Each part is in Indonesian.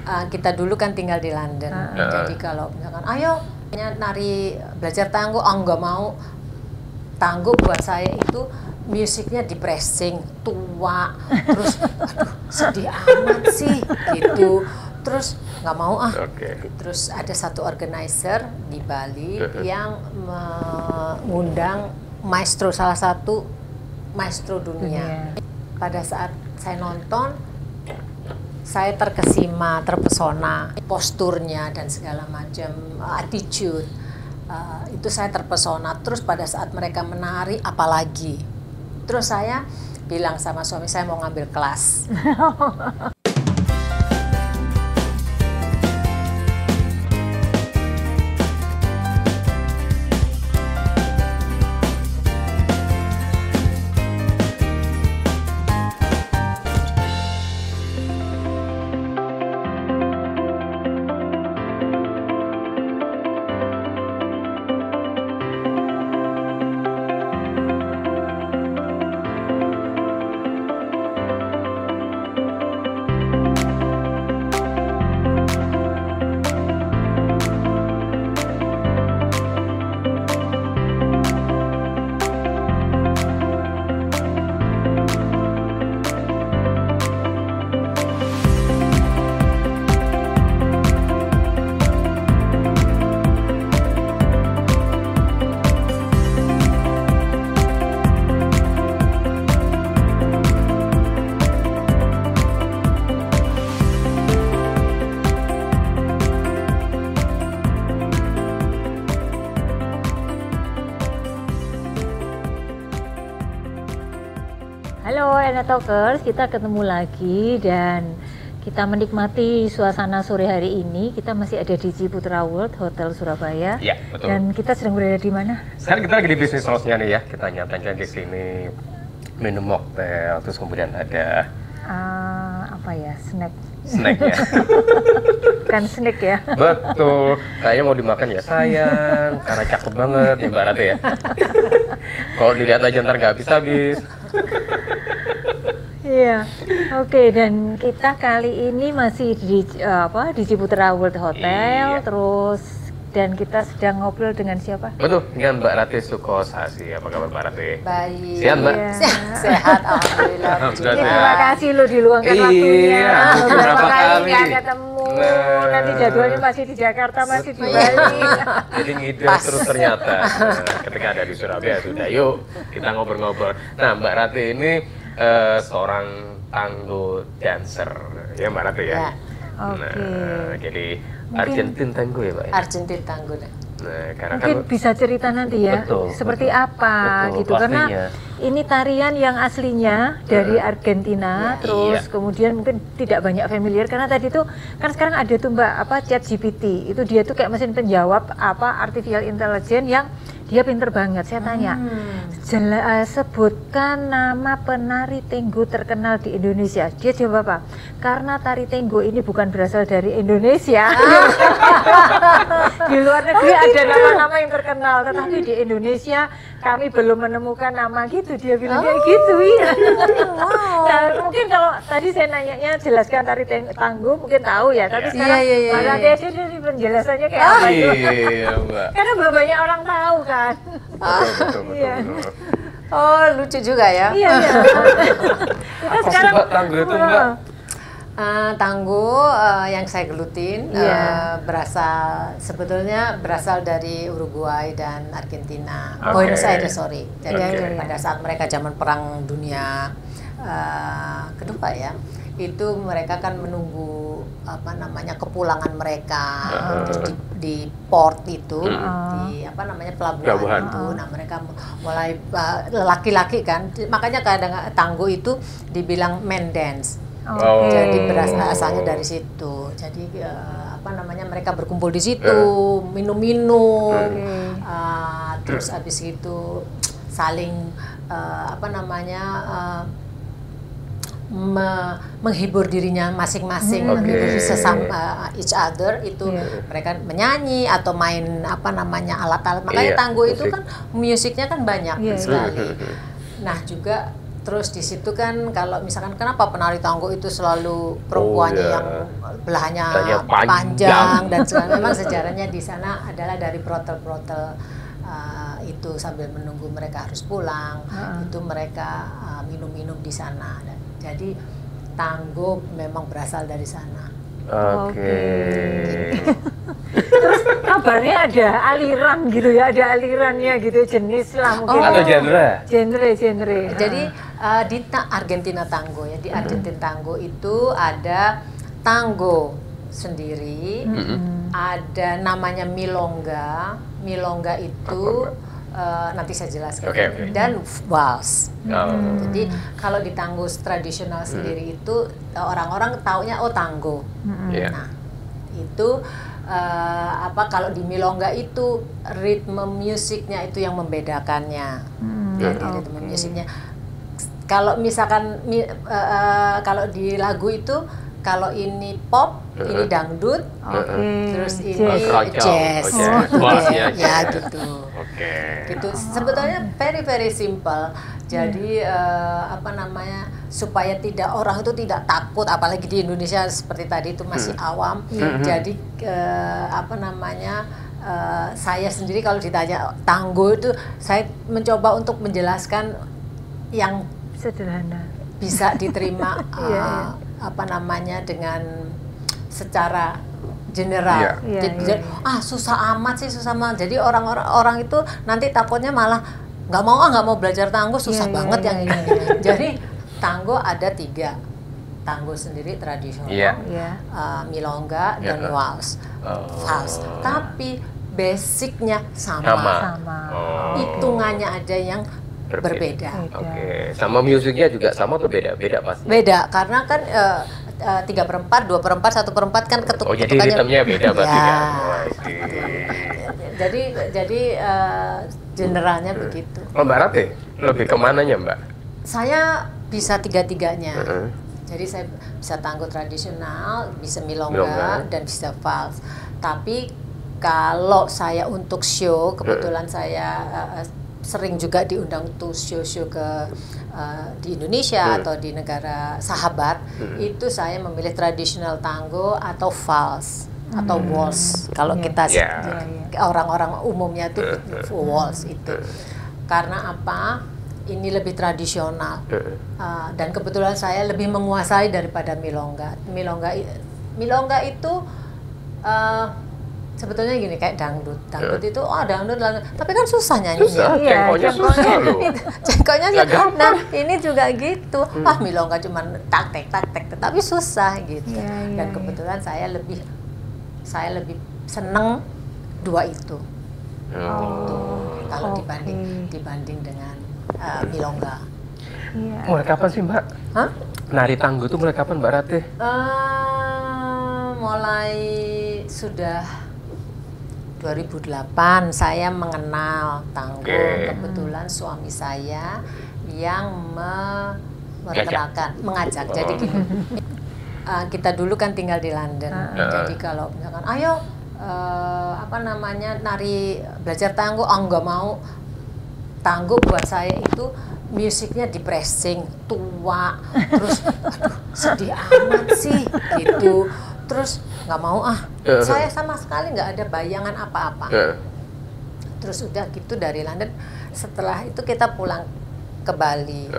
kita dulu kan tinggal di London. Jadi kalau misalkan, ayo nari belajar tango, nggak mau. Tango buat saya itu musiknya depressing, tua, terus aduh sedih amat sih gitu. Terus nggak mau Terus ada satu organizer di Bali yang mengundang maestro, salah satu maestro dunia. Pada saat saya nonton, saya terkesima, terpesona, posturnya dan segala macam, attitude. Itu saya terpesona. Terus pada saat mereka menari, apalagi. Terus saya bilang sama suami saya mau ngambil kelas. Halo Talkers, kita ketemu lagi dan kita menikmati suasana sore hari ini. Kita masih ada di Ciputra World Hotel Surabaya. Iya, betul. Dan kita sedang berada di mana? Sekarang kita lagi di bisnis house-nya nih ya. Kita nyatakan di sini minum mocktail, terus kemudian ada apa ya, snack. Snack ya. Kan snack ya. Betul. Kayaknya mau dimakan ya sayang, karena cakep banget ya Mbak Ratu ya. Kalau dilihat aja ntar nggak habis-habis. Iya, oke. Dan kita kali ini masih di di Ciputra World Hotel, terus dan kita sedang ngobrol dengan siapa? Betul, dengan Mbak Ratu Sukosasi. Apa kabar Mbak Ratu? Baik. Sehat Mbak? Iya. Sehat, alhamdulillah. Alhamdulillah. Terima kasih lo diluangkan waktunya. Beberapa kali nggak ketemu. Nanti jadwalnya masih di Jakarta, masih di Bali. Jadi ngide terus ternyata. Ketika ada di Surabaya sudah, yuk kita ngobrol-ngobrol. Nah Mbak Ratu ini seorang tango dancer, ya Mbak Ratu ya? Ya. Oke. Nah, jadi Argentine tango ya Mbak? Argentina tango deh. Nah, karena Mungkin kan bisa cerita nanti ya, betul, seperti betul. apa Betul, gitu, karena pastinya. ini tarian yang aslinya dari Argentina, terus Iya. kemudian mungkin tidak banyak familiar karena tadi tuh kan sekarang ada tuh Mbak ChatGPT, itu dia tuh kayak mesin penjawab artificial intelligence yang dia pinter banget. Saya tanya, sebutkan nama penari tenggo terkenal di Indonesia. Dia jawab apa? Karena tari tenggo ini bukan berasal dari Indonesia. Di luar negeri ada nama-nama yang terkenal, tetapi di Indonesia kami belum menemukan nama gitu. Dia bilang kayak gitu ya. Nah, mungkin kalau tadi saya nanyanya jelaskan tari tanggo mungkin tahu ya, tapi sekarang malah dia dari penjelasannya kayak apa itu. iya Mbak. Karena belum banyak orang tahu kan. Betul. Iya. Oh, lucu juga ya. Iya. Kita Apa sih sekarang Mbak tango itu Mbak? Tango yang saya gelutin sebetulnya berasal dari Uruguay dan Argentina. Buenos Aires, sorry. Jadi pada saat mereka zaman Perang Dunia kedua ya, itu mereka kan menunggu kepulangan mereka terus di port itu, di pelabuhan itu. Nah mereka mulai laki-laki kan, makanya kadang tango itu dibilang man dance. Jadi asalnya dari situ. Jadi mereka berkumpul di situ, minum-minum, terus habis itu saling menghibur dirinya masing-masing, menghibur sesama each other itu. Mereka menyanyi atau main alat-alat. Makanya tango itu kan musiknya kan banyak sekali. Nah juga Terus di situ kan kalau misalkan kenapa penari tango itu selalu perempuannya yang belahannya panjang dan segala, memang sejarahnya di sana adalah dari brothel-brothel itu sambil menunggu mereka harus pulang, itu mereka minum-minum di sana. Jadi tango memang berasal dari sana. Oke. Terus kabarnya ada aliran gitu ya, ada alirannya gitu, jenis lah mungkin. Atau genre? Genre. Jadi di Argentina tango ya, di Argentina tango itu ada tango sendiri, ada namanya milonga. Milonga itu nanti saya jelaskan. Dan vals. Jadi kalau di tango tradisional sendiri itu orang-orang taunya tango. Nah, itu kalau di milonga itu ritme musiknya itu yang membedakannya. Jadi ritme musiknya. Kalau misalkan kalau di lagu itu, kalau ini pop, ini dangdut, terus ini jazz, ya gitu. Gitu. Sebetulnya very simple. Jadi supaya orang itu tidak takut, apalagi di Indonesia seperti tadi itu masih awam. Jadi saya sendiri kalau ditanya tango itu, saya mencoba untuk menjelaskan yang sederhana, bisa diterima dengan secara general. Jadi susah amat. Jadi orang itu nanti takutnya malah nggak mau belajar tango, susah banget yang ini. Jadi tango ada 3. Tango sendiri tradisional, milonga dan vals. Tapi basicnya sama. Hitungannya ada yang berbeda. Sama musiknya juga sama atau beda? Beda pasti. Beda, karena kan 3/4, 2/4, 1/4 kan ketuk-ketukannya. Jadi ritmenya beda berarti kan? Jadi generalnya begitu. Mbak Ratih, lebih kemananya Mbak? Saya bisa 3-tiganya. Jadi saya bisa tango tradisional, bisa milonga, dan bisa vals. Tapi kalau saya untuk show, kebetulan saya sering juga diundang untuk show-show di Indonesia atau di negara sahabat, itu saya memilih tradisional tango atau vals atau waltz. Kalau kita orang-orang umumnya itu waltz itu. Karena apa? Ini lebih tradisional. Dan kebetulan saya lebih menguasai daripada milonga. Milonga itu sebetulnya gini, kayak dangdut. Dangdut itu dangdut, tapi kan susah nyanyinya. Susah, cengkoknya susah loh. Cengkoknya nah, ini juga gitu. Milonga cuman tak-tek, tapi susah gitu. Dan kebetulan saya lebih seneng 2 itu. Gitu. Kalau dibanding dengan milonga. Mulai kapan sih Mbak? Nari tango itu mulai kapan Mbak Ratih? Mulai sudah 2008 saya mengenal tango. Kebetulan suami saya yang mengajak. Jadi gini, kita dulu kan tinggal di London. Jadi kalau misalkan ayo nari belajar tango, nggak mau. Tango buat saya itu musiknya depressing, tua, terus sedih amat sih gitu. Terus nggak mau saya sama sekali nggak ada bayangan apa-apa. Terus udah gitu dari London, setelah itu kita pulang ke Bali.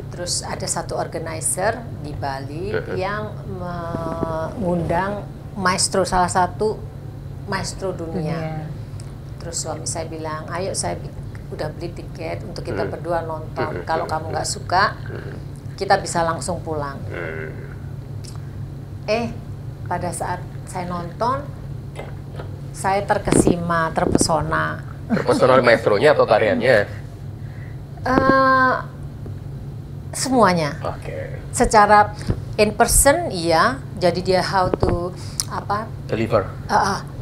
Terus ada satu organizer di Bali yang mengundang maestro, salah satu maestro dunia. Terus suami saya bilang, ayo saya udah beli tiket untuk kita berdua nonton. Kalau kamu nggak suka, kita bisa langsung pulang. Pada saat saya nonton, saya terkesima, terpesona. Terpesona maestronya atau tariannya? Semuanya. Secara in person, iya. Jadi dia how to deliver,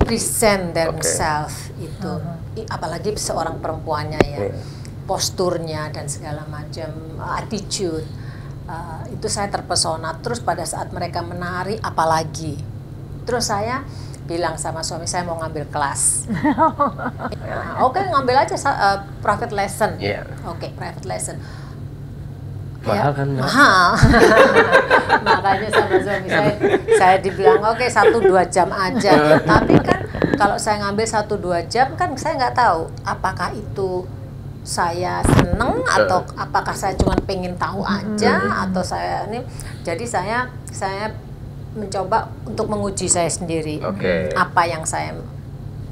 present themselves itu. Apalagi seorang perempuannya ya, posturnya dan segala macam, attitude. Itu saya terpesona. Terus pada saat mereka menari, apalagi. Terus saya bilang sama suami saya mau ngambil kelas. Oke, ngambil aja private lesson. Oke, private lesson. Mahal kan? Mahal. Makanya sama suami saya dibilang oke 1-2 jam aja. Tapi kan kalau saya ngambil 1-2 jam kan saya nggak tahu apakah itu saya seneng atau apakah saya cuma pengen tahu aja atau saya ini. Jadi saya mencoba untuk menguji saya sendiri apa yang saya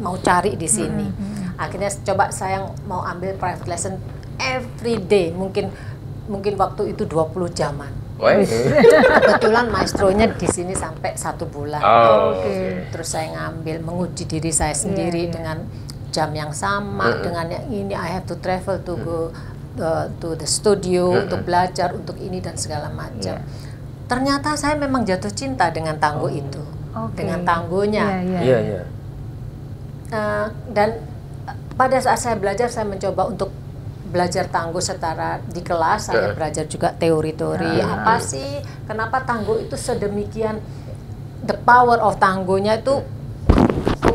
mau cari di sini. Akhirnya coba saya mau ambil private lesson every day, mungkin waktu itu 20 jaman. Kebetulan maestronya di sini sampai 1 bulan. Terus saya ngambil menguji diri saya sendiri dengan jam yang sama, dengan yang ini I have to travel to go to the studio untuk belajar untuk ini dan segala macam. Ternyata saya memang jatuh cinta dengan tango itu, dengan tangonya. Dan pada saat saya belajar, saya mencoba untuk belajar tango setara di kelas. Saya belajar juga teori-teori apa sih, kenapa tango itu sedemikian, the power of tangonya itu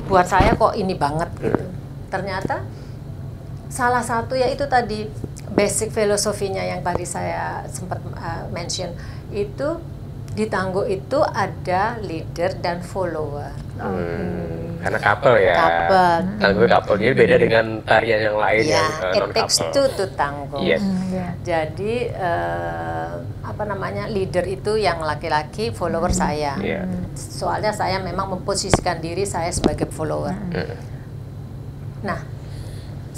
buat saya kok ini banget gitu. Ternyata salah satu ya itu tadi basic filosofinya yang tadi saya sempat mention itu, di tango itu ada leader dan follower. Karena couple ya. Tango couple, jadi beda dengan tarian yang lain yang non couple. It takes two to tango. Jadi leader itu yang laki-laki, follower saya. Soalnya saya memang memposisikan diri saya sebagai follower. Nah,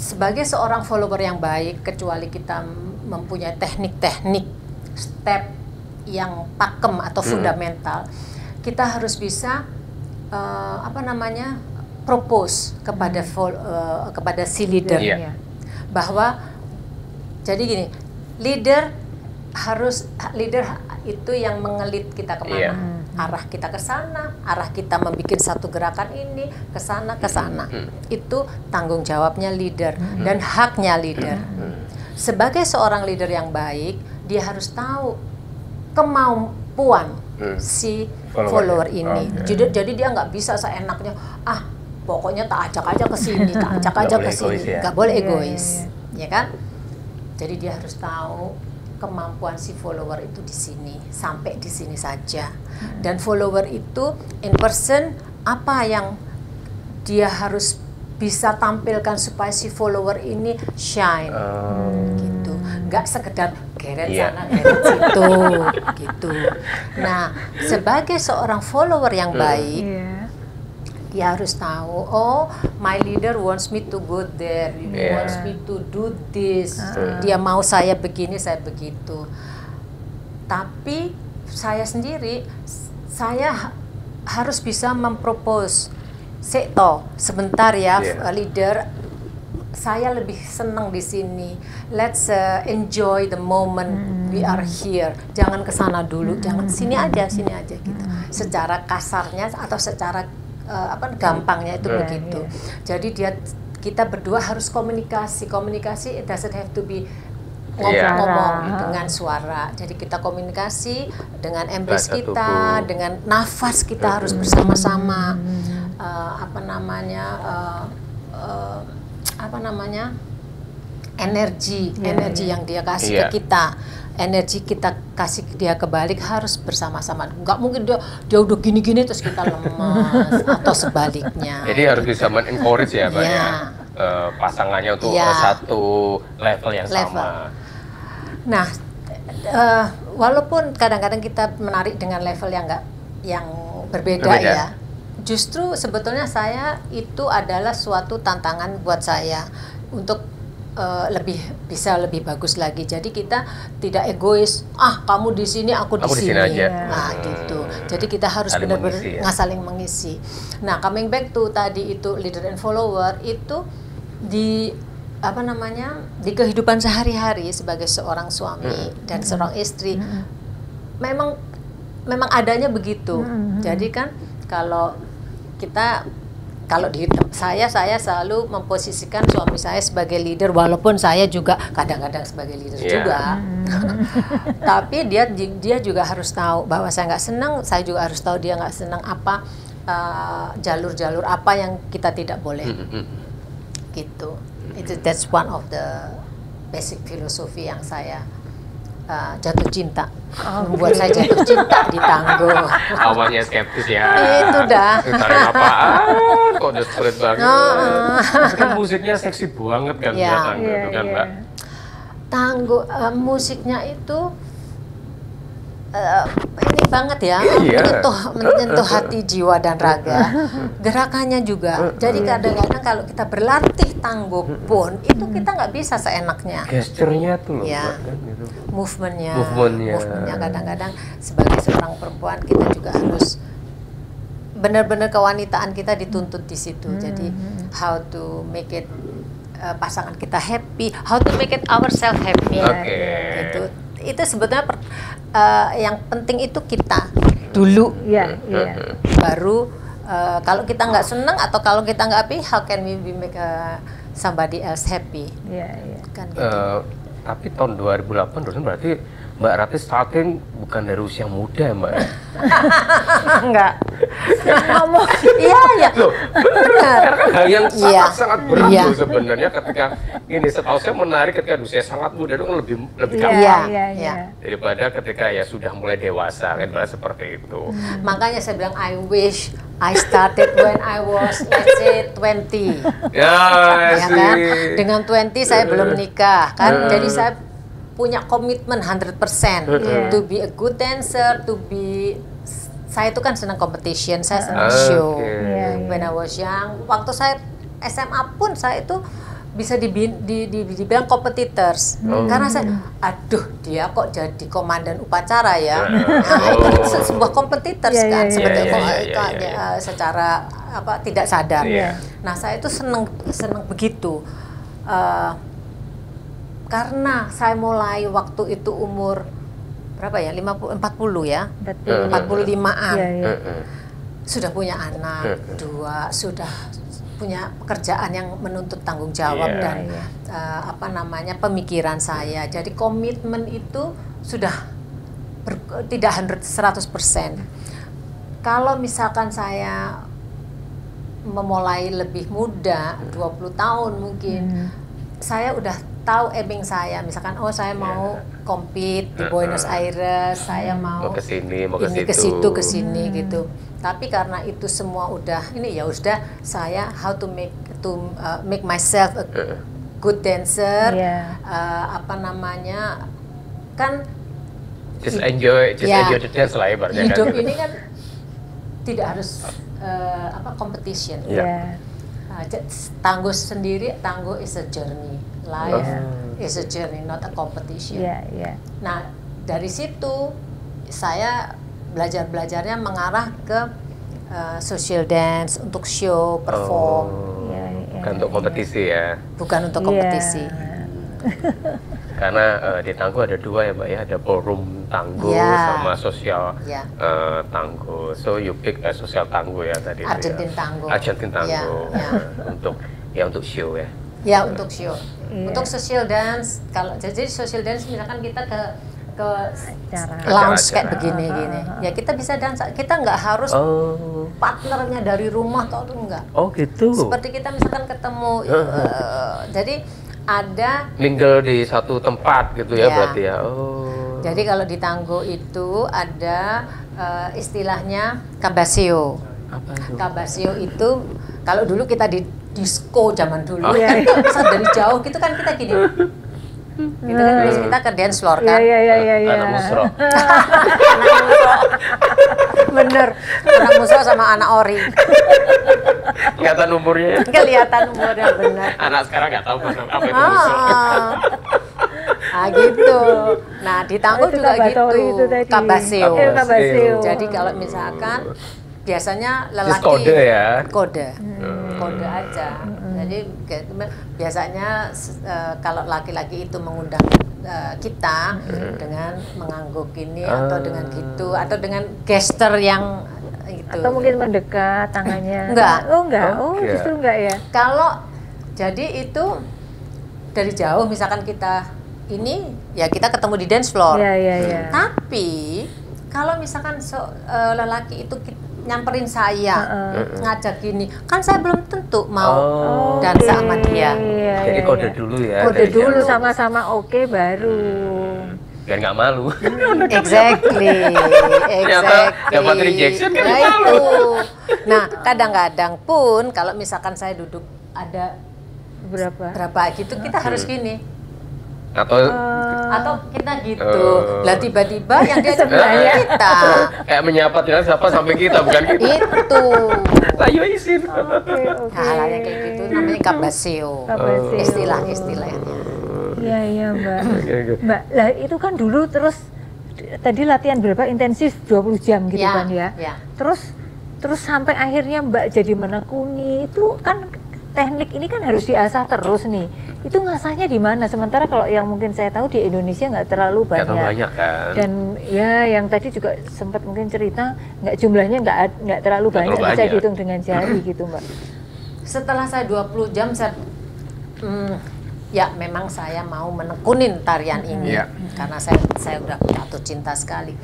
sebagai seorang follower yang baik, kecuali kita mempunyai teknik-teknik step yang pakem atau fundamental, kita harus bisa propose kepada si leader bahwa jadi gini, leader itu yang mengelit kita kemana, arah kita ke sana, arah kita membuat satu gerakan ini ke sana. Itu tanggung jawabnya leader dan haknya leader. Sebagai seorang leader yang baik, dia harus tahu kemampuan si follower ini. Jadi dia nggak bisa seenaknya, pokoknya tak ajak aja ke sini, nggak boleh egois, ya kan? Jadi dia harus tahu kemampuan si follower itu di sini, sampai di sini saja. Dan follower itu in person apa yang dia harus bisa tampilkan supaya si follower ini shine, gitu. Nggak sekedar geret sana, geret situ, gitu. Nah, sebagai seorang follower yang baik, dia harus tahu, my leader wants me to go there, wants me to do this. Dia mau saya begini, saya begitu. Tapi saya sendiri, saya harus bisa mempropose. Sebentar ya, leader. Saya lebih senang di sini. Let's enjoy the moment we are here. Jangan ke sana dulu, jangan sini aja gitu. Secara kasarnya atau secara gampangnya itu begitu. Jadi kita berdua harus komunikasi. It doesn't have to be ngomong dengan suara. Jadi kita komunikasi dengan embrace kita, dengan nafas kita harus bersama-sama. Energi yang dia kasih ke kita, energi kita kasih dia kebalik harus bersama-sama. Nggak mungkin dia udah gini-gini terus kita lemas atau sebaliknya. Jadi harus bisa men-encourage ya, Mbak ya. Pasangannya untuk satu level yang sama. Nah, walaupun kadang-kadang kita menarik dengan level yang berbeda ya. Justru sebetulnya saya itu adalah suatu tantangan buat saya untuk bisa lebih bagus lagi. Jadi kita tidak egois. Kamu di sini, aku di sini aja. Nah, gitu. Jadi kita harus benar-benar saling mengisi. Nah, coming back to tadi itu leader and follower itu di kehidupan sehari-hari sebagai seorang suami dan seorang istri memang adanya begitu. Jadi kan kalau saya selalu memposisikan suami saya sebagai leader, walaupun saya juga kadang-kadang sebagai leader juga. Tapi dia juga harus tahu bahwa saya nggak senang, saya juga harus tahu dia nggak senang apa jalur-jalur apa yang kita tidak boleh. Gitu. That's one of the basic philosophy yang saya jatuh cinta. Membuat saya jatuh cinta di tango. Awalnya skeptis ya. Itu dah. Tarik apaan? Kok desperate banget. Kan musiknya seksi banget kan Iya. tango itu kan, Mbak. Tango musiknya itu ini banget ya, Iya. menyentuh hati, jiwa dan raga. Gerakannya juga. Jadi kadang-kadang kalau kita berlatih tango pun itu kita nggak bisa seenaknya. Gesturnya tuh loh, Iya. Mbak, kan gitu. Movementnya kadang-kadang sebagai seorang perempuan kita juga harus benar-benar kewanitaan kita dituntut di situ. Jadi how to make it pasangan kita happy, how to make it ourselves happy. Oke. Gitu. Itu sebetulnya yang penting itu kita dulu, Iya. baru kalau kita nggak senang atau kalau kita nggak happy, how can we make somebody else happy? Iya. Kan gitu. Tapi tahun 2008 dosen berarti Mbak Ratih starting bukan dari usia muda ya, Mbak? Enggak. Ngomong. Iya. Loh, Benar. hal yang Iya. sangat berat Iya. loh sebenarnya ketika ini setahu saya menarik ketika usia sangat muda itu kan lebih Iya, gampang iya. daripada ketika ya sudah mulai dewasa kan seperti itu. Makanya saya bilang I wish I started when I was let's say 20. Ya, Ya kan? sih. Dengan 20 saya belum menikah kan. Jadi saya punya komitmen 100% to be a good dancer, saya itu kan senang competition, saya senang show. Iya. When I was young, waktu saya SMA pun saya itu bisa dibilang competitors. Karena saya, aduh dia kok jadi komandan upacara ya. Nah, itu kan sebuah competitors Iya, kan, iya, sebetulnya secara tidak sadar. Iya. Nah saya itu senang begitu. Karena saya mulai waktu itu umur berapa ya? 40 ya. 45-an. Iya. Sudah punya anak, 2, sudah punya pekerjaan yang menuntut tanggung jawab dan pemikiran saya. Jadi komitmen itu sudah tidak 100%. Kalau misalkan saya memulai lebih muda, 20 tahun mungkin, saya udah tahu aiming saya, misalkan saya mau compete di Buenos Aires, saya mau ke sini, mau ke situ ke sini gitu. Tapi karena itu semua udah saya how to make myself a good dancer, kan just enjoy the dance lah ibaratnya kan. Hidup ini kan tidak harus competition. Tango sendiri, tango is a journey. Life is a journey, not a competition. Nah, dari situ saya belajarnya mengarah ke social dance untuk show, perform. Bukan untuk kompetisi ya. Bukan untuk kompetisi. Karena di tango ada 2 ya, Mbak ya, ada ballroom tango sama sosial tango. So you pick social tango ya tadi. Argentine tango. Argentine tango. Untuk show ya. Ya, untuk show. Untuk social dance, jadi social dance misalkan kita ke lounge kayak begini gini. Ya kita bisa dansa, kita nggak harus partnernya dari rumah atau enggak. Oh gitu. Seperti kita misalkan ketemu, jadi ada mingle di satu tempat gitu ya berarti ya. Jadi kalau di tango itu ada istilahnya cabaseo. Apa itu? Cabaseo itu kalau dulu kita di disco zaman dulu, kan dari jauh gitu kan kita gini. Gitu kan terus kita ke dance floor kan. Anak musro. Bener, anak musro sama anak ori. Kelihatan umurnya. Kelihatan umurnya benar. Anak sekarang nggak tahu apa itu musro. Gitu. Nah di tango juga gitu. Cabaseo. Jadi kalau misalkan biasanya lelaki kode ya. Kode aja. Jadi biasanya kalau laki-laki itu mengundang kita dengan mengangguk ini atau dengan gitu atau dengan gesture yang gitu. Atau mungkin mendekat tangannya. Enggak. Justru enggak ya. Kalau jadi itu dari jauh misalkan kita ini ya kita ketemu di dance floor. Tapi kalau misalkan lelaki itu nyamperin saya, ngajak gini, kan saya belum tentu mau dansa sama dia. Jadi kode dulu ya. Kode dulu sama-sama baru. biar nggak malu. Exactly. Dapat rejection kan Nah itu. Nah kadang-kadang pun kalau misalkan saya duduk ada berapa gitu, kita harus gini. Atau kita gitu. Lah tiba-tiba yang dia sebelahnya kita. Kayak menyapa dengan siapa sampai kita, bukan kita. Itu. Ayo izin. Hal-hal yang kayak gitu namanya kabaseo. Istilah-istilahnya. Iya Mbak. Mbak, lah itu kan dulu terus tadi latihan berapa intensif 20 jam gitu kan ya. Terus sampai akhirnya Mbak jadi menekuni itu kan teknik ini kan harus diasah terus nih. Itu ngasahnya di mana? Sementara kalau yang mungkin saya tahu di Indonesia nggak terlalu banyak. Nggak terlalu banyak kan. Dan ya yang tadi juga sempat mungkin cerita jumlahnya nggak terlalu banyak, bisa dihitung dengan jari gitu Mbak. Setelah saya 20 jam ya memang saya mau menekunin tarian ini karena saya udah jatuh cinta sekali.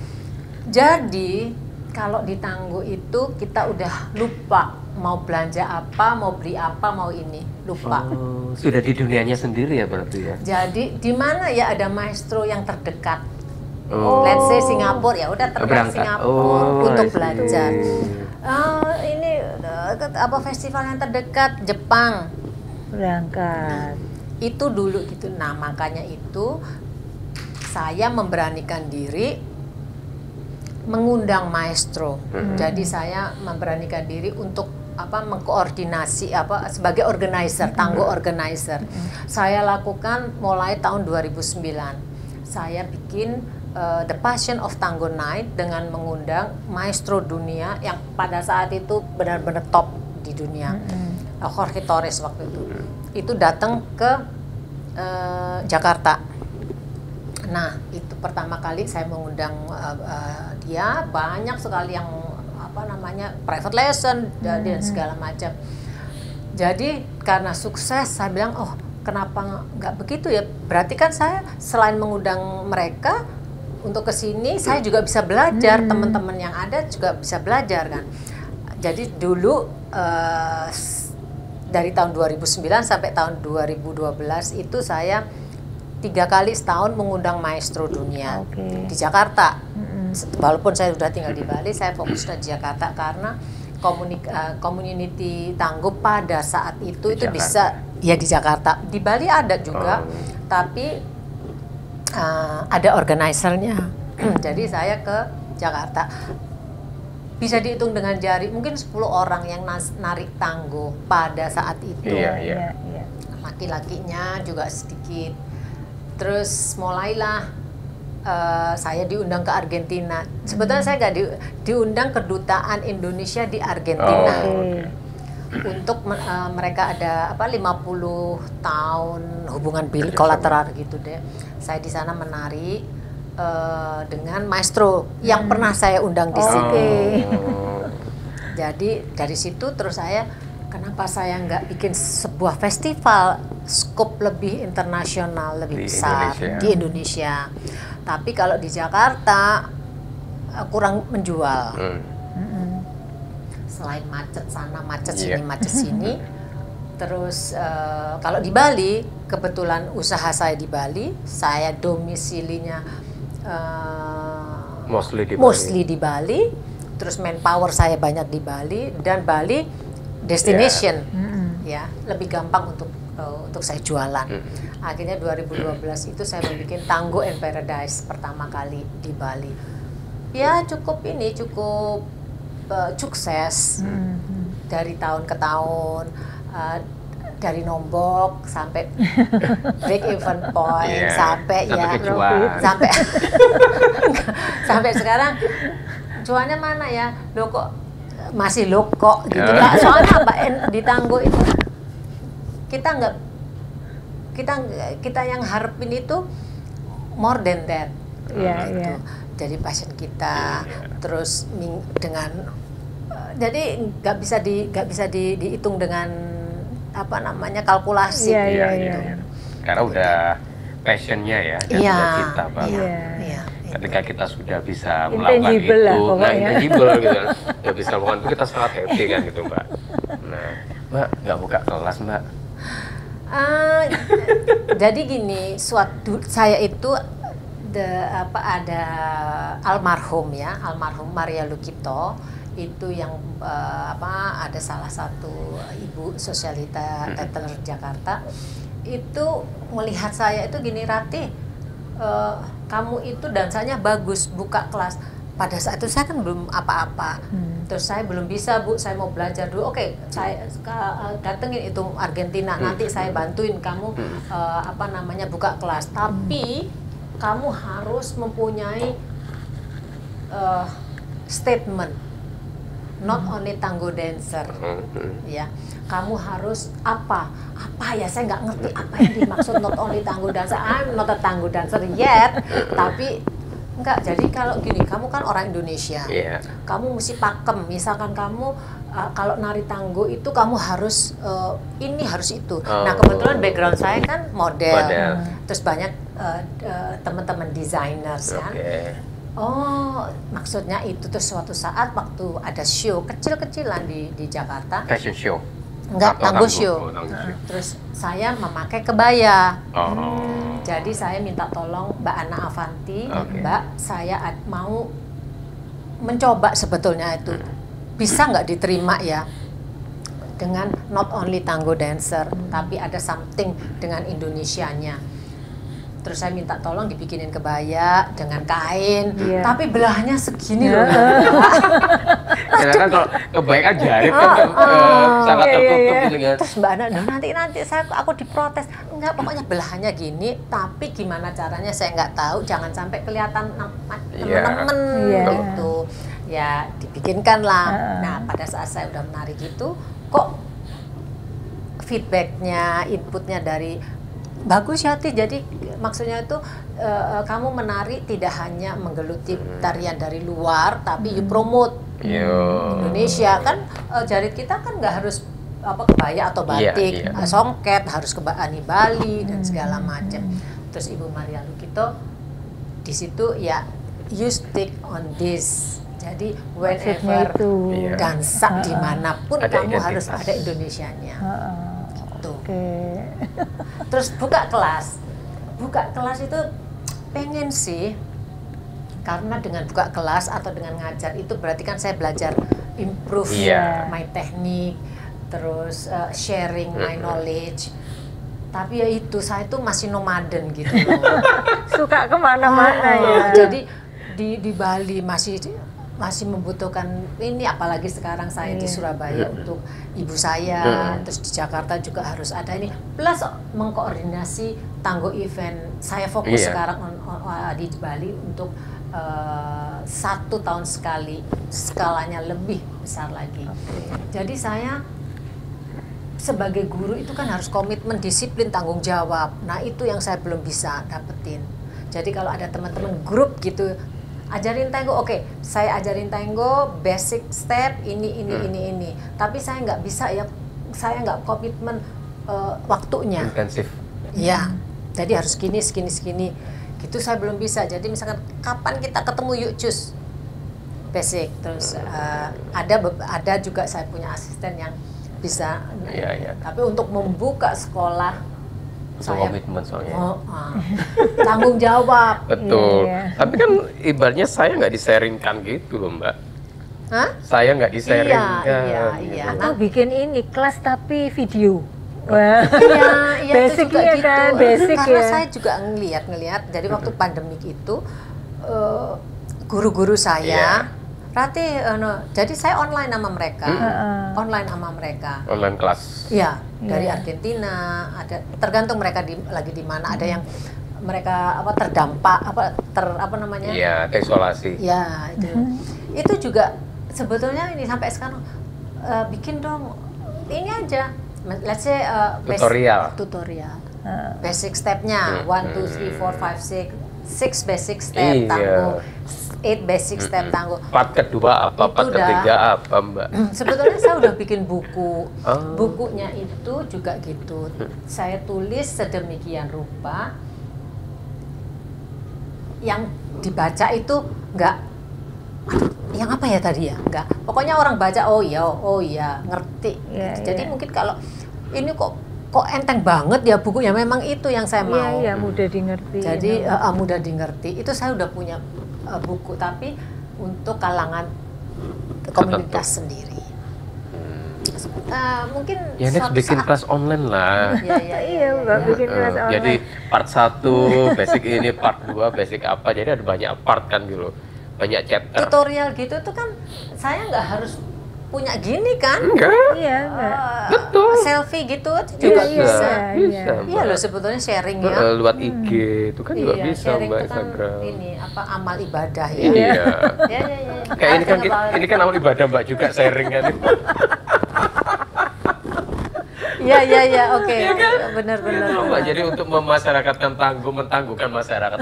Jadi kalau di Tangguh itu kita udah lupa mau belanja apa, mau beli apa, mau ini, lupa. Sudah di dunianya sendiri ya berarti ya. Jadi di mana ya ada maestro yang terdekat. Let's say Singapura, ya udah terdekat Singapura untuk belajar. Ini apa festival yang terdekat Jepang. Berangkat. Itu dulu gitu. Nah, makanya itu saya memberanikan diri mengundang maestro. Jadi saya memberanikan diri untuk mengkoordinasi sebagai organizer, Tangguh organizer. Saya lakukan mulai tahun 2009. Saya bikin The Passion of Tangguh Night dengan mengundang maestro dunia yang pada saat itu benar-benar top di dunia. Jorge Torres waktu itu datang ke Jakarta. Nah, itu pertama kali saya mengundang dia, banyak sekali yang private lesson dan segala macam. Jadi karena sukses saya bilang, oh kenapa nggak begitu ya? Berarti kan saya selain mengundang mereka untuk kesini, saya juga bisa belajar, teman-teman yang ada juga bisa belajar kan. Jadi dulu dari tahun 2009 sampai tahun 2012 itu saya 3 kali setahun mengundang maestro dunia di Jakarta. Walaupun saya sudah tinggal di Bali, saya fokus di Jakarta karena community Tangguh pada saat itu bisa ya di Jakarta. Di Bali ada juga, tapi ada organizernya. Jadi saya ke Jakarta. Bisa dihitung dengan jari, mungkin 10 orang yang narik Tangguh pada saat itu. Iya. Laki-lakinya juga sedikit. Terus mulailah saya diundang ke Argentina. Sebetulnya saya nggak diundang kedutaan Indonesia di Argentina. Untuk mereka ada 50 tahun hubungan bilateral gitu deh. Saya di sana menari dengan maestro yang pernah saya undang di sini. Jadi dari situ terus saya, kenapa saya nggak bikin sebuah festival skop lebih internasional, lebih besar di Indonesia. Tapi kalau di Jakarta kurang menjual. Selain macet sana, macet sini, macet sini. Terus kalau di Bali, kebetulan usaha saya di Bali, saya domisilinya mostly di Bali. Terus manpower saya banyak di Bali, dan Bali destination, ya lebih gampang untuk saya jualan. Akhirnya 2012 itu saya membuat Tangguh and Paradise pertama kali di Bali. Ya cukup sukses dari tahun ke tahun, dari nombok sampai break even point, sampai sampai sekarang cuannya mana ya? Loh kok masih kok gitu. Soalnya di Tangguh itu kita yang harapin itu more than that. Gitu. Jadi passion kita terus dengan jadi nggak bisa dihitung dengan kalkulasi. Gitu. Karena udah passionnya ya, dan kita ketika kita sudah bisa melakukan itu, intangible gitu, udah bisa melakukan itu, kita sangat happy kan gitu Mbak. Nah, Mbak nggak buka kelas Mbak? Jadi gini, saya itu ada almarhum Maria Lukito itu yang ada salah satu ibu sosialita teteler Jakarta itu melihat saya itu gini, Rati, kamu itu dansanya bagus, buka kelas. Pada saat itu saya kan belum apa-apa, terus saya belum bisa, Bu, saya mau belajar dulu. Oke, saya datengin itu Argentina, nanti saya bantuin kamu buka kelas. Tapi kamu harus mempunyai statement, not only tango dancer, ya. Kamu harus apa ya, saya nggak ngerti apa yang dimaksud not only tango dancer. I'm not a tango dancer yet, tapi enggak. Jadi kalau gini, kamu kan orang Indonesia, kamu mesti pakem. Misalkan kamu kalau nari tango itu kamu harus ini harus itu. Nah kebetulan background saya kan model. Terus banyak teman-teman designers kan. Oh, maksudnya itu. Terus suatu saat waktu ada show kecil-kecilan di Jakarta. Fashion show? Enggak, tango show. Terus saya memakai kebaya. Jadi saya minta tolong Mbak Ana Avanti, Mbak, saya mau mencoba sebetulnya itu. Bisa nggak diterima ya? Dengan not only tango dancer, tapi ada something dengan Indonesianya. Terus saya minta tolong dibikinin kebaya dengan kain, tapi belahnya segini loh. Karena kan kalau kebaya kan jahit kan sangat tertutup gitu kan. Terus Mbak Ana, nanti aku diprotes. Enggak, pokoknya belahannya gini, tapi gimana caranya saya nggak tahu, jangan sampai kelihatan temen-temen gitu. Ya dibikinkan lah. Nah pada saat saya udah menari gitu, kok feedbacknya, inputnya dari bagus ya, Ti. Jadi maksudnya itu kamu menari tidak hanya menggeluti tarian dari luar, tapi you promote Indonesia kan. Jarit kita kan nggak harus kebaya atau batik, songket, harus ke Bali dan segala macam. Terus Ibu Maria Lukito di situ ya, you stick on this. Jadi whenever dansa dimanapun kamu harus ada Indonesianya. Terus buka kelas itu pengen sih, karena dengan buka kelas atau dengan ngajar itu berarti kan saya belajar improve my teknik, terus sharing my knowledge. Tapi ya itu, saya tuh masih nomaden gitu loh. Suka kemana-mana ya. Jadi di Bali masih membutuhkan ini, apalagi sekarang saya di Surabaya untuk ibu saya, terus di Jakarta juga harus ada ini, plus mengkoordinasi tango event. Saya fokus sekarang di Bali untuk 1 tahun sekali, skalanya lebih besar lagi. Jadi saya sebagai guru itu kan harus komitmen, disiplin, tanggung jawab. Nah itu yang saya belum bisa dapetin. Jadi kalau ada teman-teman grup gitu, ajarin tango, oke, saya ajarin tango basic step ini. Tapi saya nggak bisa ya, saya nggak komitmen waktunya. Intensif. Iya, jadi harus gini. Gitu saya belum bisa. Jadi misalkan kapan kita ketemu, yuk cus basic. Terus ada juga saya punya asisten yang bisa. Tapi untuk membuka sekolah, saya komitmen soalnya. Tanggung jawab. Betul. Tapi kan ibaratnya saya nggak disaringkan gitu loh, Mbak. Hah? Saya nggak disaringkan. Iya. Atau bikin ini kelas tapi video. Wah. Iya, basic juga gitu. Kan, basic karena saya juga ngelihat. Jadi waktu pandemik itu guru-guru saya Rati, jadi saya online sama mereka, Online kelas. Iya, dari Argentina, ada tergantung mereka lagi di mana. Ada yang mereka terdampak, terisolasi. Ya, itu juga sebetulnya ini sampai sekarang bikin dong ini aja, let's say tutorial, basic stepnya 1, 2, 3, 4, 5, 6 basic step tango. 8 basic step tango. Part kedua apa, part ketiga apa, Mbak? Sebetulnya saya udah bikin buku. Bukunya itu juga gitu. Saya tulis sedemikian rupa yang dibaca itu nggak, yang apa ya tadi ya? Nggak. Pokoknya orang baca oh iya, ngerti. Jadi mungkin kalau ini kok kok enteng banget ya buku, ya memang itu yang saya mau. Iya, mudah dimengerti. Jadi mudah dimengerti. Itu saya udah punya buku, tapi untuk kalangan komunitas sendiri. Mungkin ya next bikin kelas online lah. Iya, Mbak, bikin kelas online. Jadi part 1 basic ini, part 2 basic apa, jadi ada banyak part kan gitu, banyak chapter. Tutorial gitu tuh kan saya nggak harus punya gini kan? Enggak. Iya, Mbak. Betul. Selfie gitu juga bisa. Bisa. Iya loh, sebetulnya sharing ya. Lewat IG itu kan juga bisa, sharing Mbak, itu kan Instagram. ini apa amal ibadah ya. Iya. Ya. Kayak ini kan amal ibadah Mbak juga sharing kan. Iya, oke. Benar. Mbak, jadi untuk memasyarakatkan mentangguhkan masyarakat.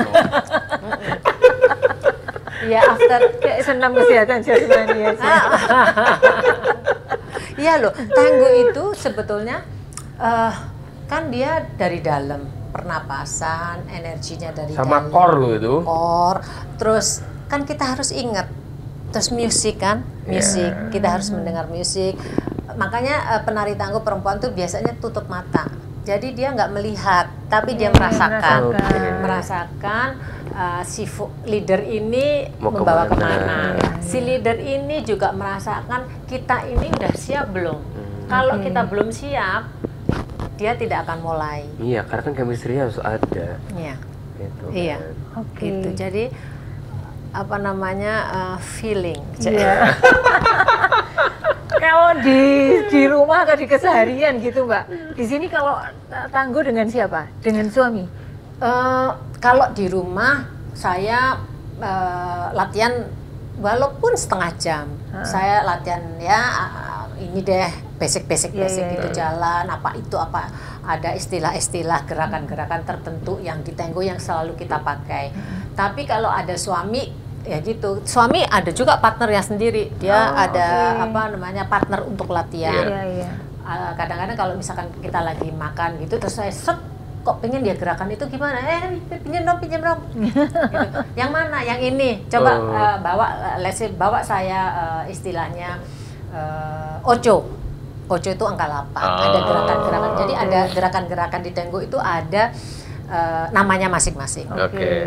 Iya, after kayak senam kesehatan jasmani aja. Iya loh, Tangguh itu sebetulnya kan dia dari dalam, pernapasan, energinya dari sama dalam. core lo itu. Core, terus kan kita harus ingat, terus musik kan, kita harus mendengar musik. Makanya penari tangguh perempuan tuh biasanya tutup mata. Jadi dia nggak melihat, tapi dia merasakan si leader ini membawa kemana. Si leader ini juga merasakan kita ini udah siap belum. Kalau kita belum siap, dia tidak akan mulai. Iya, karena kan chemistry harus ada. Iya. Gitu, iya. Kan. Gitu. Jadi apa namanya feeling. Iya. Kalau di rumah atau di keseharian gitu, Mbak. Di sini kalau Tangguh dengan siapa? Dengan suami? Kalau di rumah saya latihan walaupun setengah jam. Saya latihan ya ini deh basic gitu, jalan apa ada istilah-istilah gerakan-gerakan tertentu yang di Tangguh yang selalu kita pakai. Tapi kalau ada suami ya gitu, suami ada juga partnernya sendiri, dia ada apa namanya partner untuk latihan. Kadang-kadang kalau misalkan kita lagi makan gitu, terus saya kok pengen dia gerakan itu gimana? Pinjam dong. Gitu. Yang mana? Yang ini. Coba bawa saya istilahnya Ocho itu angka 8. Ada gerakan-gerakan. Jadi ada gerakan-gerakan di Tangguh itu ada namanya masing-masing.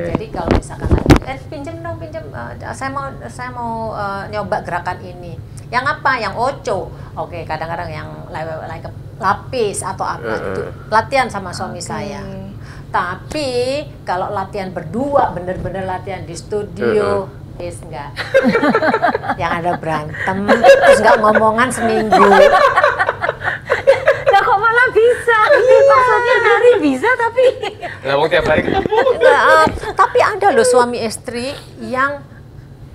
Jadi kalau misalkan pinjam dong, saya mau nyoba gerakan ini. Yang apa? Yang Ocho. Oke, kadang-kadang yang like lapis atau apa itu latihan sama suami saya. Tapi kalau latihan berdua, bener-bener latihan di studio, enggak. Yang ada berantem, terus nggak ngomongan seminggu. Nah, kok malah bisa? Maksudnya nari bisa tapi nggak mau tiap hari ketemu. Tapi ada loh suami istri yang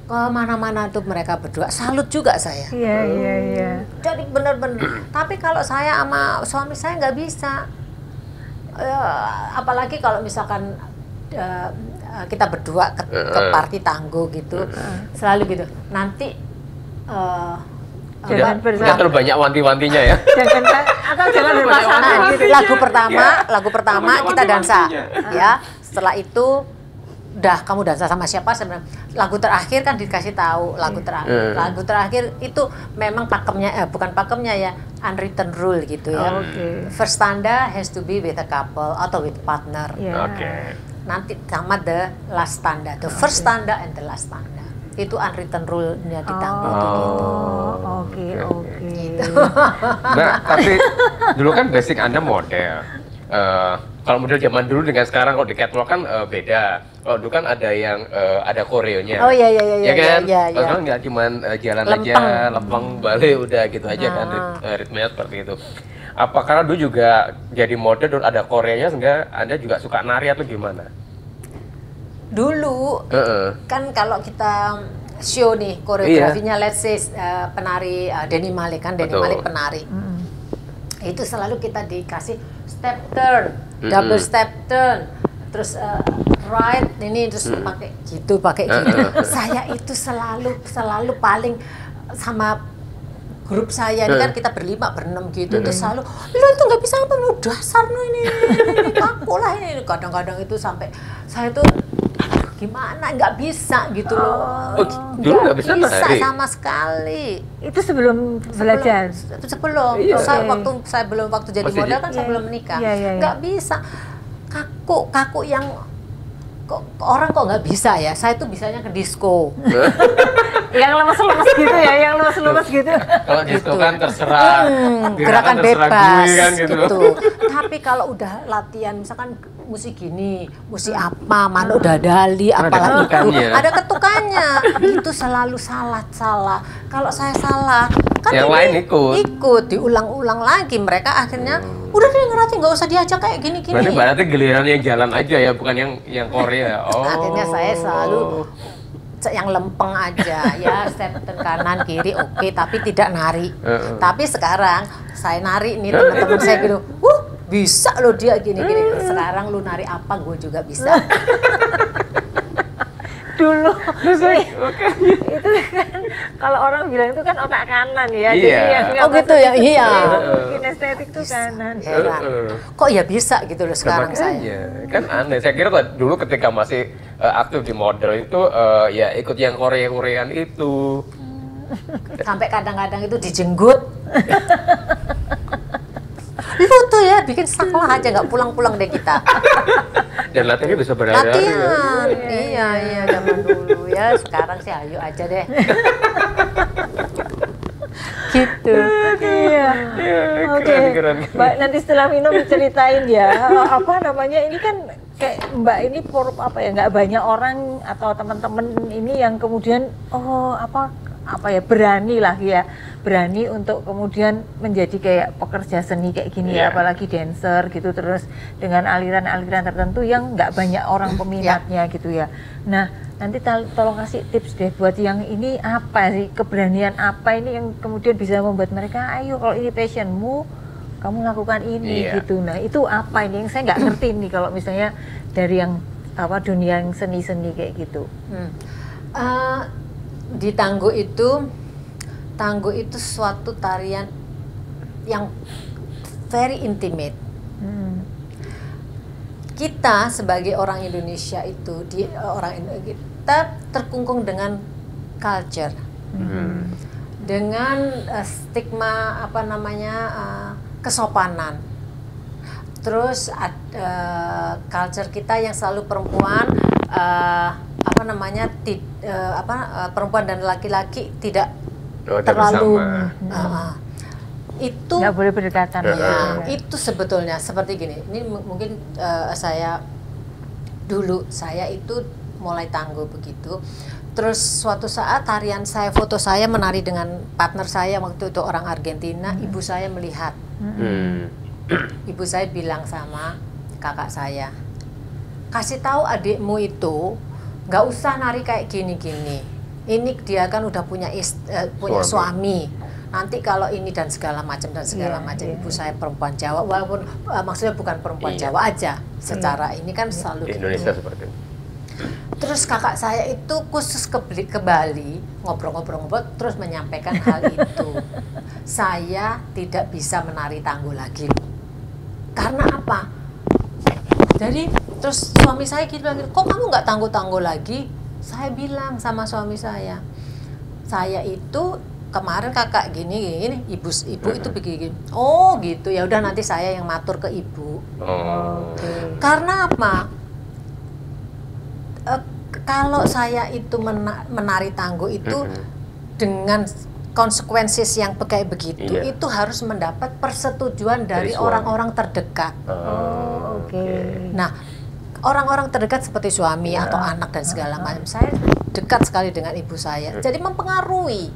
kemana-mana tuh mereka berdua, salut juga saya. Iya. Jadi bener-bener. Tapi kalau saya sama suami saya nggak bisa. Apalagi kalau misalkan kita berdua ke party Tangguh gitu, selalu gitu. Nanti jangan terlalu banyak wanti-wantinya ya. Jangan berpasangan gitu. Lagu pertama kita dansa, ya. Setelah itu udah kamu dansa sama siapa sebenarnya. Lagu terakhir kan dikasih tahu lagu terakhir itu memang bukan pakemnya ya, unwritten rule gitu ya. First tanda has to be with a couple atau with partner. Nanti sama the last tanda, the first tanda and the last tanda. Itu unwritten rule-nya di Tangguh gitu. Gitu. Nah, tapi dulu kan basic Anda model. Kalau model zaman dulu dengan sekarang kalau di catwalk kan beda. Kalau dulu kan ada yang ada koreonya. Iya. Ya kan? Iya. Kalau nggak cuma jalan aja, lempeng balik udah gitu aja kan ritmenya seperti itu. Apa karena dulu juga jadi model dan ada koreonya sehingga Anda juga suka nari atau gimana? Dulu kan kalau kita show nih koreografinya, let's say penari Denny Malik kan, Denny Malik penari. Itu selalu kita dikasih step turn, double step turn, terus right ini terus pakai gitu. Saya itu selalu paling sama grup saya ini kan kita berenam gitu, terus selalu lo itu nggak bisa apa dasar ini kaku lah ini. Kadang-kadang itu sampai saya tuh gimana, nggak bisa gitu loh. Dulu nggak bisa nari? Sama sekali. Itu sebelum belajar? Sebelum. Iya. Saya belum waktu jadi model kan saya belum menikah. Nggak bisa. Kaku yang orang kok nggak bisa ya. Saya tuh bisanya ke disco. Yang lemes-lemes gitu ya, yang lemes-lemes gitu. Kalau disco kan terserah, gerakan terserah bebas gue kan gitu. Tapi kalau udah latihan misalkan musik gini, musik apa, Manuk Dadali, apalagi itu ada ketukannya. Itu selalu salah. Kalau saya salah, kan yang lain ikut diulang-ulang lagi. Mereka akhirnya udah deh ngerti, nggak usah diajak kayak gini-gini. Berarti giliran yang jalan aja ya, bukan yang Korea. Akhirnya saya selalu yang lempeng aja ya, step kanan kiri oke, tapi tidak nari. Tapi sekarang saya nari nih, teman-teman saya gitu, bisa lo dia gini-gini. Sekarang lu nari apa, gue juga bisa. Dulu itu kan kalau orang bilang itu kan otak kanan ya. Iya. Jadi yang gitu ya, iya. Kinestetik itu kanan. Kok ya bisa gitu loh sekarang saya. Kan aneh. Saya kira dulu ketika masih aktif di model itu ya ikut yang Korea-Korean itu. Sampai kadang-kadang itu dijenggut. Lu tuh ya bikin salah aja, nggak pulang-pulang deh kita. Dan latihannya bisa berhari-hari. Latihan, iya zaman dulu ya. Sekarang sih ayo aja deh. Gitu. Iya. Oke. Mbak, nanti setelah minum ceritain ya. Apa namanya, ini kan kayak Mbak ini apa ya, nggak banyak orang atau teman-teman ini yang kemudian berani lah ya, berani untuk kemudian menjadi kayak pekerja seni kayak gini ya, apalagi dancer gitu, terus dengan aliran-aliran tertentu yang nggak banyak orang peminatnya gitu ya. Nah, nanti tolong kasih tips deh buat yang ini, apa sih keberanian apa ini yang kemudian bisa membuat mereka, ayo kalau ini passionmu kamu lakukan ini gitu. Nah, itu apa ini yang saya nggak ngerti nih kalau misalnya dari yang dunia yang seni-seni kayak gitu. Di Tangguh itu suatu tarian yang very intimate. Kita sebagai orang Indonesia itu, kita terkungkung dengan culture, dengan stigma kesopanan. Terus culture kita yang selalu perempuan perempuan dan laki-laki tidak terlalu itu nggak boleh berdekatan. Itu sebetulnya seperti gini. Ini mungkin saya itu mulai Tangguh begitu. Terus suatu saat tarian saya, foto saya menari dengan partner saya waktu itu orang Argentina. Ibu saya melihat. Ibu saya bilang sama kakak saya, kasih tahu adikmu itu nggak usah nari kayak gini-gini. Ini dia kan udah punya suami. Nanti kalau ini dan segala macam. Ibu saya perempuan Jawa, walaupun maksudnya bukan perempuan Jawa aja. Secara ini kan selalu di Indonesia seperti itu. Terus kakak saya itu khusus ke Bali, ngobrol-ngobrol terus menyampaikan hal itu. Saya tidak bisa menari Tangguh lagi. Karena apa? Jadi terus suami saya gitu bilang, kok kamu nggak Tangguh lagi? Saya bilang sama suami saya itu kemarin kakak gini, ibu itu begini. Oh gitu, ya udah nanti saya yang matur ke ibu. Karena apa? Kalau saya itu menari Tangguh itu dengan konsekuensi yang kayak begitu, itu harus mendapat persetujuan dari orang-orang terdekat. Nah, orang-orang terdekat seperti suami atau anak dan segala macam, saya dekat sekali dengan ibu saya, jadi mempengaruhi.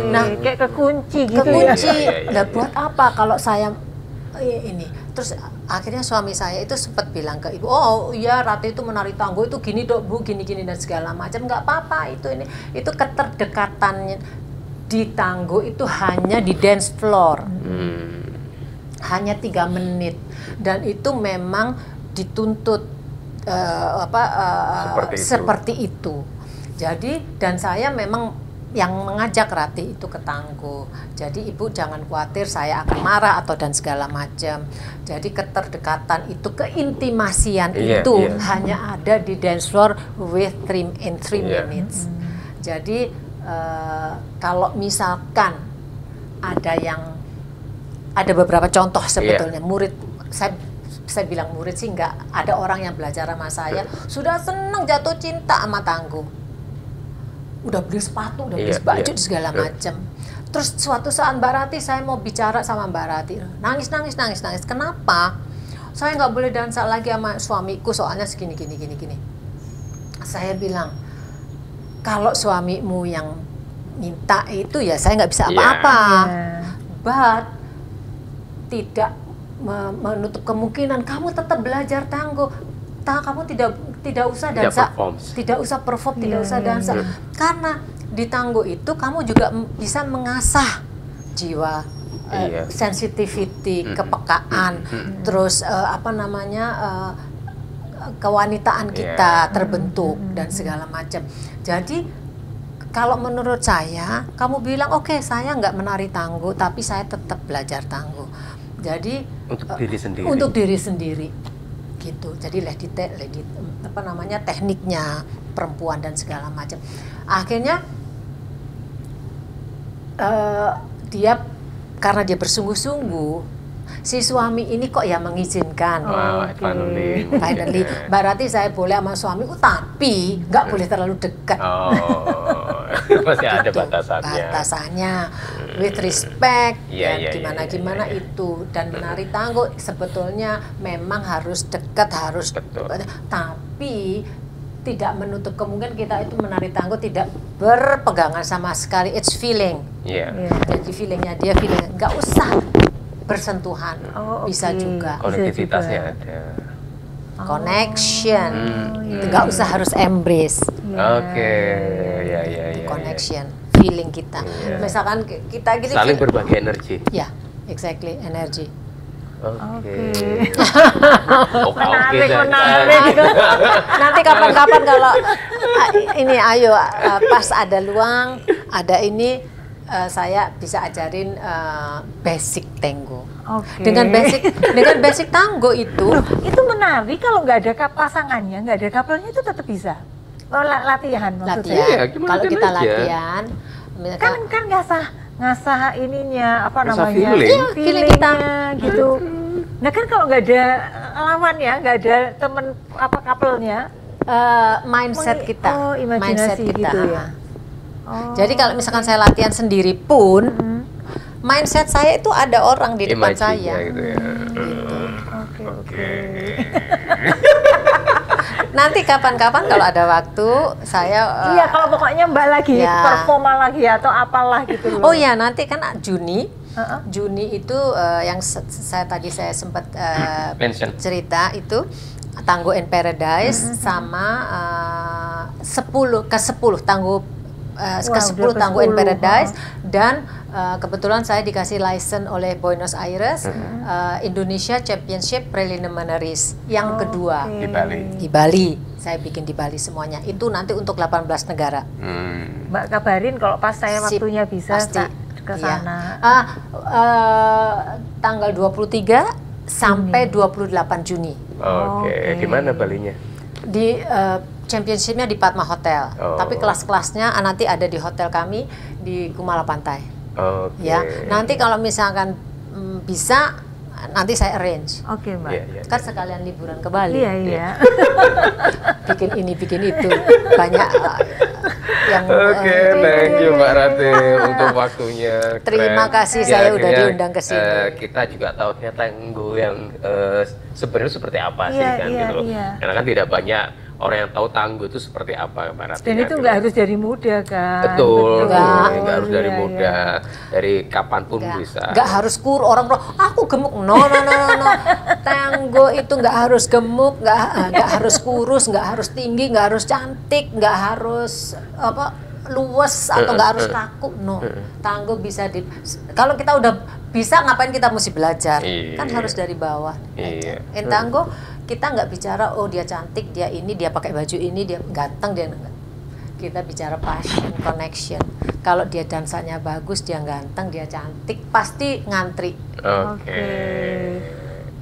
Nah, kayak kekunci gitu. Nah, buat apa kalau saya ini? Terus akhirnya suami saya itu sempat bilang ke ibu, oh iya Rati itu menari Tangguh itu gini dok bu, gini-gini dan segala macam. Nggak apa-apa itu keterdekatannya di Tangguh itu hanya di dance floor, hanya 3 menit, dan itu memang dituntut seperti itu. Jadi dan saya memang yang mengajak Ratih itu ke tango. Jadi ibu jangan khawatir saya akan marah atau dan segala macam. Jadi keterdekatan itu, keintimasian itu hanya ada di dance floor in 3 minutes. Jadi kalau misalkan ada beberapa contoh sebetulnya murid, saya bilang murid sih nggak ada orang yang belajar sama saya sudah senang jatuh cinta sama tango. Udah beli sepatu, udah beli baju segala macam. Terus suatu saat Mbak Ratih, saya mau bicara sama Mbak Ratih, nangis. Kenapa? Saya nggak boleh dansa lagi sama suamiku soalnya segini. Saya bilang, kalau suamimu yang minta itu ya saya nggak bisa apa-apa. But tidak menutup kemungkinan kamu tetap belajar tango. Kamu tidak usah dansa, tidak usah perform, tidak usah dansa. Karena di tango itu kamu juga bisa mengasah jiwa, sensitivity, kepekaan, terus kewanitaan kita terbentuk dan segala macam. Jadi kalau menurut saya, kamu bilang oke, saya nggak menari tango, tapi saya tetap belajar tango. Jadi untuk diri sendiri. Gitu. Jadi tekniknya perempuan dan segala macam. Akhirnya karena dia bersungguh-sungguh, si suami ini kok ya mengizinkan. Finally. Mbak Ratih, saya boleh sama suamiku tapi nggak boleh terlalu dekat. Masih ada batasannya. With respect, gimana itu. Dan menari tango sebetulnya memang harus dekat, tapi tidak menutup kemungkinan kita itu menari tango tidak berpegangan sama sekali. It's feeling. Jadi feelingnya dia nggak usah bersentuhan, bisa juga. Konektivitasnya ada. Connection, nggak usah harus embrace. Connection, feeling kita. Misalkan kita gitu. Saling berbagi energi. Ya, exactly, energi. Menarik. Nanti kapan-kapan kalau ini ayo pas ada luang, ada ini. Saya bisa ajarin basic tango. Dengan basic tango itu menari kalau nggak ada pasangannya, nggak ada couple-nya itu tetap bisa. Latihan maksudnya. Kalau kita latihan, kan ngasah ininya feelingnya gitu. Nah kan kalau nggak ada lawannya, nggak ada temen couple-nya, mindset kita, imajinasi gitu ya. Jadi kalau misalkan saya latihan sendiri pun, mindset saya itu ada orang di depan saya. Gitu ya. Oke. Nanti kapan-kapan kalau ada waktu saya. Kalau pokoknya Mbak lagi performa lagi atau apalah gitu loh. Oh ya, nanti kan Juni itu yang saya sempat cerita itu Tango in Paradise sama 10 Tango ke-10 Tango in Paradise dan kebetulan saya dikasih license oleh Buenos Aires Indonesia Championship Preliminaries yang kedua di Bali. Saya bikin di Bali semuanya. Itu nanti untuk 18 negara. Mbak kabarin kalau pas saya waktunya bisa ke sana. Tanggal 23 sampai 28 Juni. Di mana Balinya? Di championshipnya di Padma Hotel, tapi kelas-kelasnya nanti ada di hotel kami di Kumala Pantai. Ya, nanti kalau misalkan bisa, nanti saya arrange. Mbak. Kan sekalian liburan ke Bali. Iya. Bikin ini, bikin itu, banyak yang. Thank you Mbak Ratih untuk waktunya. Terima kasih saya udah diundang ke sini. Kita juga tahu tango yang sebenarnya seperti apa sih kan gitu loh. Karena kan tidak banyak orang yang tahu tango itu seperti apa Mbak Ratih. Dan itu nggak harus dari muda kan? Betul. Nggak harus dari muda, dari kapanpun bisa. Nggak harus orang aku gemuk, no. Tango itu nggak harus gemuk, nggak harus kurus, nggak harus tinggi, nggak harus cantik, nggak harus luwes atau nggak harus kaku, no. Tango bisa kalau kita udah bisa, ngapain kita mesti belajar? Kan harus dari bawah. Tango kita nggak bicara dia cantik, dia ini, dia pakai baju ini, dia ganteng, dia enggak. kita bicara passion, connection. Kalau dia dansanya bagus, dia ganteng, dia cantik, pasti ngantri. Oke.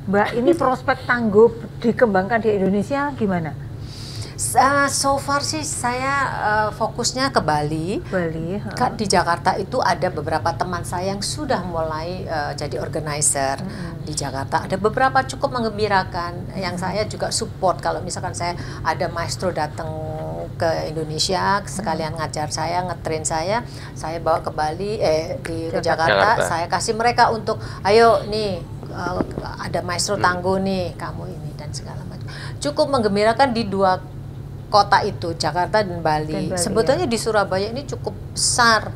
Mbak, ini prospek Tangguh dikembangkan di Indonesia gimana? So far sih saya fokusnya ke Bali. Di Jakarta itu ada beberapa teman saya yang sudah mulai jadi organizer di Jakarta. Ada beberapa cukup menggembirakan yang saya juga support. Kalau misalkan saya ada maestro datang ke Indonesia sekalian ngajar saya, ngetrain saya bawa ke Bali, ke Jakarta, saya kasih mereka untuk ayo nih ada maestro Tangguh nih, kamu ini dan segala macam. Cukup menggembirakan di dua kota itu, Jakarta dan Bali. Sebetulnya di Surabaya ini cukup besar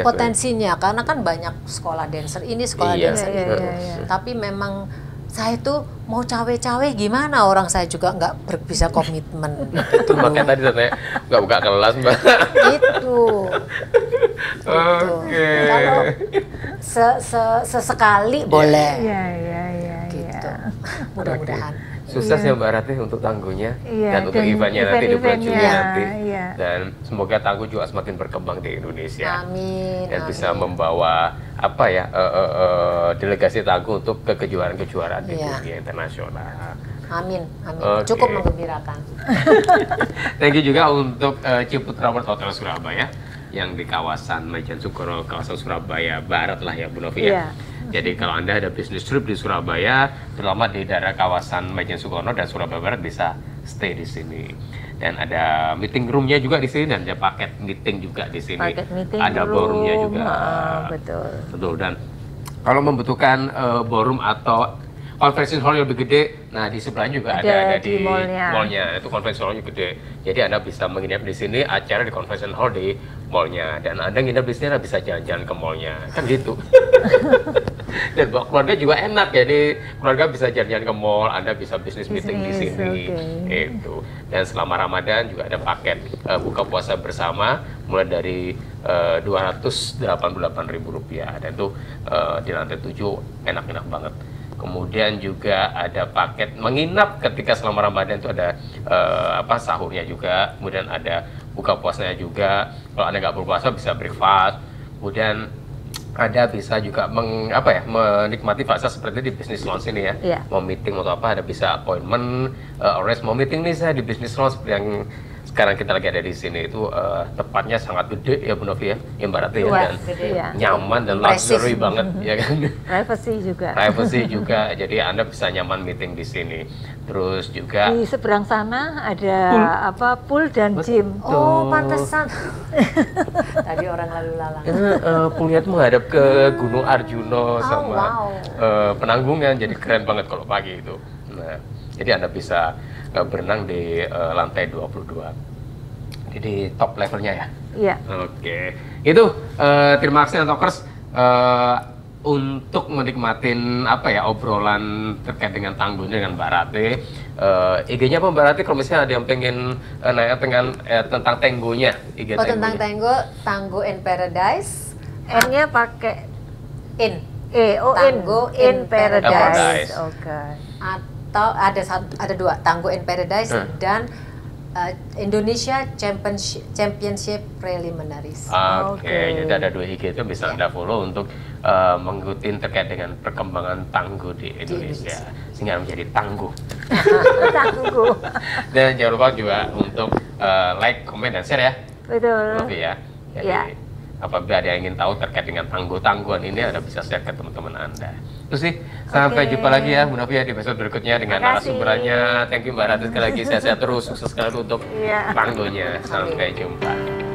potensinya karena kan banyak sekolah dancer ini, sekolah dancer itu. Tapi memang saya tuh mau cawe-cawe gimana, orang saya juga nggak bisa komitmen. Itu makanya tadi saya nggak buka kelas, Mbak. Itu. Oke. Kalau sesekali boleh. Gitu. Mudah-mudahan. Sukses ya Mbak Ratih untuk Tangguhnya dan untuk eventnya nanti di bulan Juli nanti. Dan semoga Tangguh juga semakin berkembang di Indonesia. Amin. Dan bisa membawa delegasi Tangguh untuk ke kejuaraan-kejuaraan di dunia internasional. Amin. Cukup menggembirakan. Thank you juga untuk Ciputra World Hotel Surabaya yang di kawasan Majen Sukoro, kawasan Surabaya Barat lah ya Bu Novi ya. Jadi kalau Anda ada bisnis trip di Surabaya, terutama di daerah kawasan Majen Sukoro dan Surabaya Barat, bisa stay di sini. Dan ada meeting roomnya juga di sini, dan ada paket meeting juga di sini. Ada ballroomnya juga. Betul. Dan kalau membutuhkan ballroom atau convention hall yang lebih gede, nah di sebelahnya juga ada di mallnya. Itu convention hallnya gede. Jadi Anda bisa menginap di sini, acara di convention hall di mallnya. Dan Anda nginap di sini, Anda bisa jalan-jalan ke mallnya. Kan gitu. Dan buat keluarga juga enak, jadi keluarga bisa jalan-jalan ke mall, Anda bisa bisnis meeting di sini. Itu. Dan selama Ramadan juga ada paket buka puasa bersama mulai dari Rp288.000, dan itu di lantai 7 enak-enak banget. Kemudian juga ada paket menginap ketika selama Ramadan, itu ada sahurnya juga, kemudian ada buka puasanya juga. Kalau Anda nggak berpuasa bisa breakfast. Kemudian ada bisa juga menikmati fase seperti di bisnis lounge ini ya. Mau meeting atau apa, ada bisa appointment, arrange mau meeting nih saya di bisnis lounge seperti yang sekarang kita lagi ada di sini. Itu tempatnya sangat gede ya Bu Novi ya, Mbak Ratih ya, dan nyaman dan luxury banget ya kan. Privacy juga. Jadi Anda bisa nyaman meeting di sini. Terus juga di seberang sana ada pool dan gym. Oh, pantesan. Tadi orang lalu lalang. Poolnya itu menghadap ke Gunung Arjuno sama Penanggungan, jadi keren banget kalau pagi itu. Nah, jadi Anda bisa berenang di lantai 22. Jadi di top levelnya ya. Iya. Oke. Itu terima kasih Talkers untuk menikmatin obrolan terkait dengan Tangguh dengan Mbak Ratih. IG-nya apa Mbak Ratih kalau misalnya ada yang pengen nanya tentang Tangguhnya? Tentang Tangguh in Paradise. N-nya pakai in. Tangguh in Paradise. Oke. Atau ada dua, Tangguh in Paradise dan Indonesia Championship Preliminaries. Oke, jadi ada dua IG itu bisa Anda follow untuk mengikuti terkait dengan perkembangan Tangguh di Indonesia sehingga menjadi tangguh. Tangguh. Dan jangan lupa juga untuk like, comment, dan share ya. Betul. Ya. Jadi apabila ada yang ingin tahu terkait dengan Tangguh-tangguhan ini, Anda bisa share ke teman-teman Anda. Terus sih, sampai jumpa lagi ya Bu Novi ya di episode berikutnya dengan narasumberannya. Thank you Mbak Ratih sekali lagi, sehat-sehat terus, sukses sekali untuk Tangguhnya. Sampai jumpa.